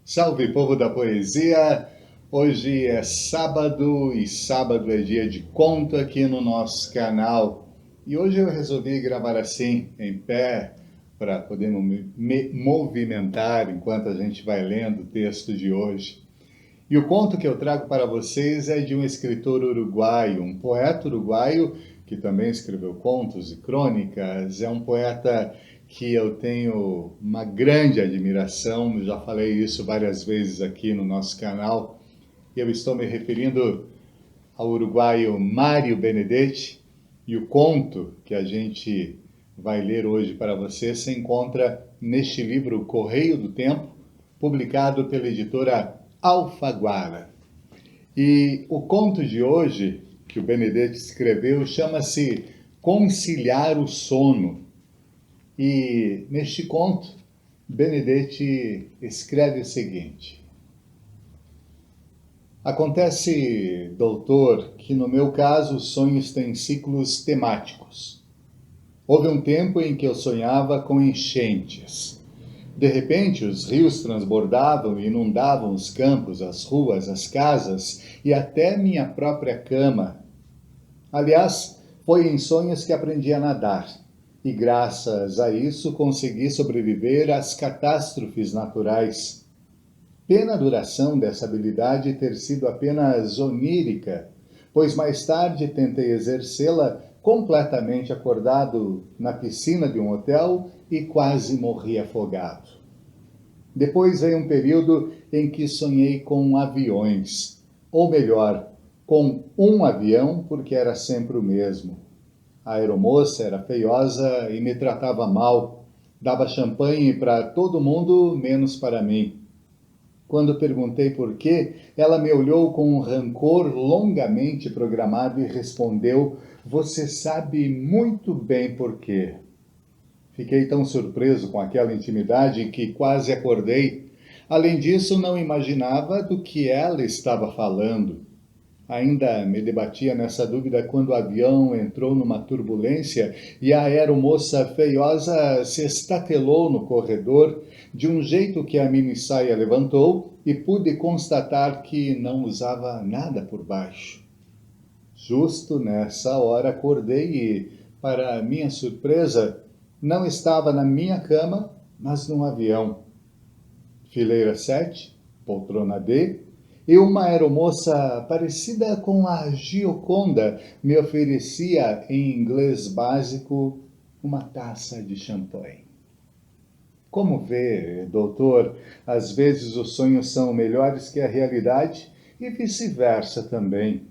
Salve, povo da poesia! Hoje é sábado e sábado é dia de conto aqui no nosso canal. E hoje eu resolvi gravar assim, em pé, para poder me movimentar enquanto a gente vai lendo o texto de hoje. E o conto que eu trago para vocês é de um escritor uruguaio, um poeta uruguaio que também escreveu contos e crônicas. É um poeta que eu tenho uma grande admiração, já falei isso várias vezes aqui no nosso canal. Eu estou me referindo ao uruguaio Mário Benedetti, e o conto que a gente vai ler hoje para você se encontra neste livro Correio do Tempo, publicado pela editora Alfaguara. E o conto de hoje, que o Benedetti escreveu, chama-se Conciliar o Sono. E neste conto, Benedetti escreve o seguinte: acontece, doutor, que no meu caso os sonhos têm ciclos temáticos. Houve um tempo em que eu sonhava com enchentes. De repente, os rios transbordavam e inundavam os campos, as ruas, as casas e até minha própria cama. Aliás, foi em sonhos que aprendi a nadar, e graças a isso consegui sobreviver às catástrofes naturais. Pena a duração dessa habilidade ter sido apenas onírica, pois mais tarde tentei exercê-la completamente acordado na piscina de um hotel e quase morri afogado. Depois veio um período em que sonhei com aviões, ou melhor, com um avião, porque era sempre o mesmo. A aeromoça era feiosa e me tratava mal, dava champanhe para todo mundo, menos para mim. Quando perguntei por quê, ela me olhou com um rancor longamente programado e respondeu: "Você sabe muito bem por quê." Fiquei tão surpreso com aquela intimidade que quase acordei. Além disso, não imaginava do que ela estava falando. Ainda me debatia nessa dúvida quando o avião entrou numa turbulência e a aeromoça feiosa se estatelou no corredor de um jeito que a minissaia levantou e pude constatar que não usava nada por baixo. Justo nessa hora acordei e, para minha surpresa, não estava na minha cama, mas num avião. Fileira 7, poltrona D, e uma aeromoça parecida com a Gioconda me oferecia, em inglês básico, uma taça de champanhe. Como vê, doutor, às vezes os sonhos são melhores que a realidade e vice-versa também.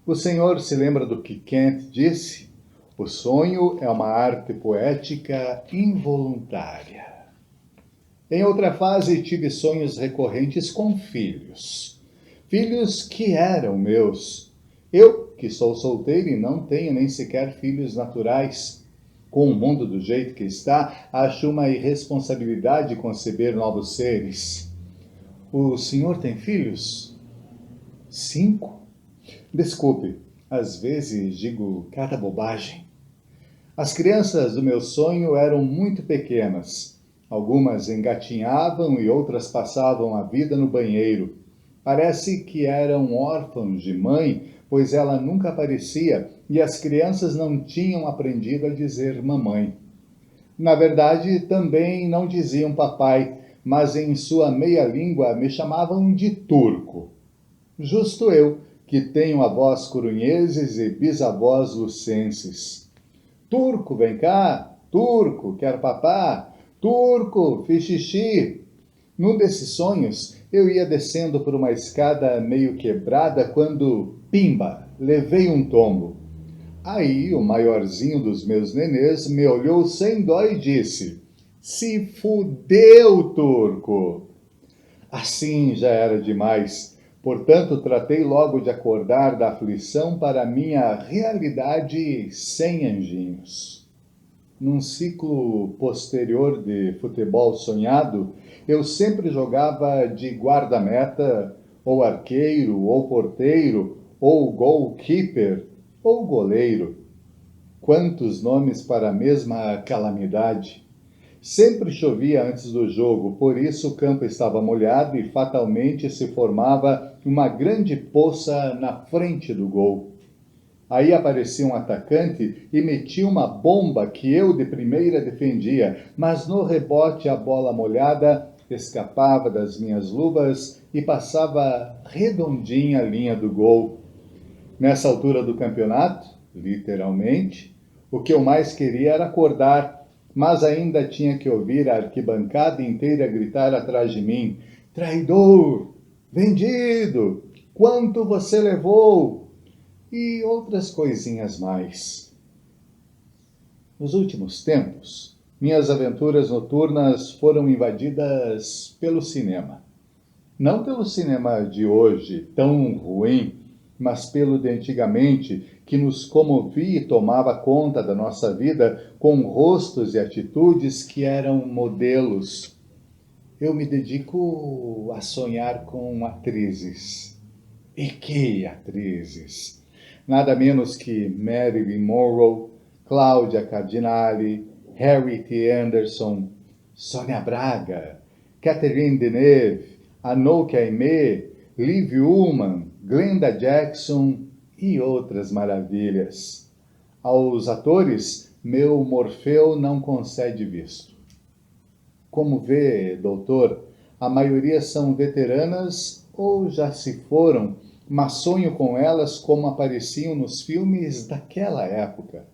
O senhor se lembra do que Kant disse? O sonho é uma arte poética involuntária. Em outra fase, tive sonhos recorrentes com filhos. Filhos que eram meus. Eu, que sou solteiro e não tenho nem sequer filhos naturais. Com o mundo do jeito que está, acho uma irresponsabilidade conceber novos seres. O senhor tem filhos? 5? Desculpe, às vezes digo cada bobagem. As crianças do meu sonho eram muito pequenas. Algumas engatinhavam e outras passavam a vida no banheiro. Parece que eram órfãos de mãe, pois ela nunca aparecia e as crianças não tinham aprendido a dizer mamãe. Na verdade, também não diziam papai, mas em sua meia-língua me chamavam de turco. Justo eu, que tenho avós corunheses e bisavós lucenses. Turco, vem cá! Turco, quer papá? Turco, fiz xixi! Num desses sonhos, eu ia descendo por uma escada meio quebrada quando, pimba, levei um tombo. Aí o maiorzinho dos meus nenês me olhou sem dó e disse: "Se fudeu, turco!" Assim já era demais. Portanto, tratei logo de acordar da aflição para minha realidade sem anjinhos. Num ciclo posterior de futebol sonhado, eu sempre jogava de guarda-meta, ou arqueiro, ou porteiro, ou goalkeeper, ou goleiro. Quantos nomes para a mesma calamidade! Sempre chovia antes do jogo, por isso o campo estava molhado e fatalmente se formava uma grande poça na frente do gol. Aí aparecia um atacante e metia uma bomba que eu de primeira defendia, mas no rebote a bola molhada escapava das minhas luvas e passava redondinha a linha do gol. Nessa altura do campeonato, literalmente, o que eu mais queria era acordar, mas ainda tinha que ouvir a arquibancada inteira gritar atrás de mim: traidor! Vendido! Quanto você levou? E outras coisinhas mais. Nos últimos tempos, minhas aventuras noturnas foram invadidas pelo cinema. Não pelo cinema de hoje, tão ruim, mas pelo de antigamente, que nos comovia e tomava conta da nossa vida com rostos e atitudes que eram modelos. Eu me dedico a sonhar com atrizes. E que atrizes! Nada menos que Marilyn Monroe, Cláudia Cardinale, Harriet Anderson, Sônia Braga, Catherine Deneuve, Anouk Aimée, Liv Ullmann, Glenda Jackson e outras maravilhas. Aos atores, meu Morfeu não concede visto. Como vê, doutor, a maioria são veteranas ou já se foram, mas sonho com elas como apareciam nos filmes daquela época.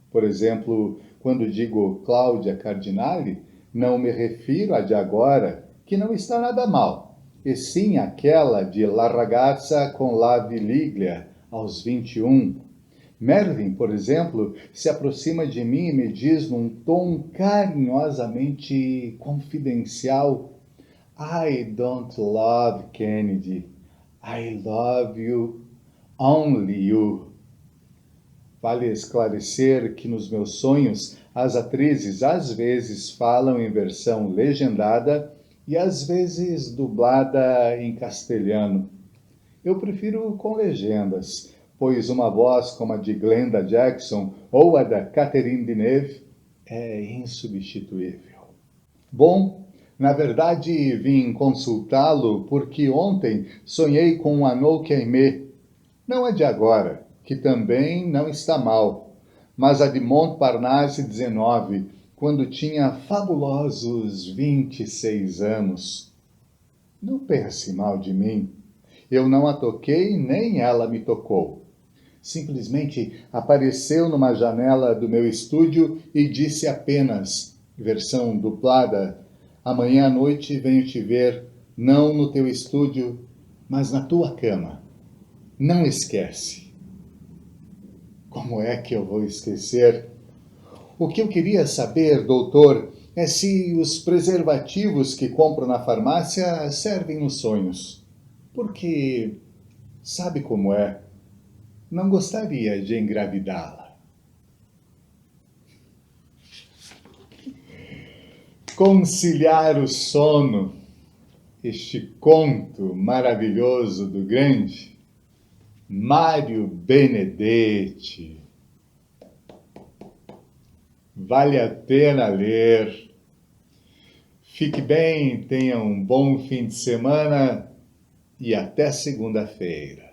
Por exemplo, quando digo Cláudia Cardinale, não me refiro à de agora, que não está nada mal, e sim àquela de La Ragazza con la Viglia, aos 21. Marilyn, por exemplo, se aproxima de mim e me diz num tom carinhosamente confidencial: I don't love Kennedy. I love you, only you. Vale esclarecer que nos meus sonhos as atrizes às vezes falam em versão legendada e às vezes dublada em castelhano. Eu prefiro com legendas, pois uma voz como a de Glenda Jackson ou a da Catherine Deneuve é insubstituível. Bom, na verdade vim consultá-lo porque ontem sonhei com Anouk Aimée. Não é de agora, que também não está mal, mas a de Montparnasse 19, quando tinha fabulosos 26 anos. Não pense mal de mim. Eu não a toquei, nem ela me tocou. Simplesmente apareceu numa janela do meu estúdio e disse apenas, versão dublada: amanhã à noite venho te ver, não no teu estúdio, mas na tua cama. Não esquece. Como é que eu vou esquecer? O que eu queria saber, doutor, é se os preservativos que compro na farmácia servem nos sonhos. Porque, sabe como é? Não gostaria de engravidá-la. Conciliar o sono, este conto maravilhoso do grande Mário Benedetti. Vale a pena ler. Fique bem, tenha um bom fim de semana e até segunda-feira.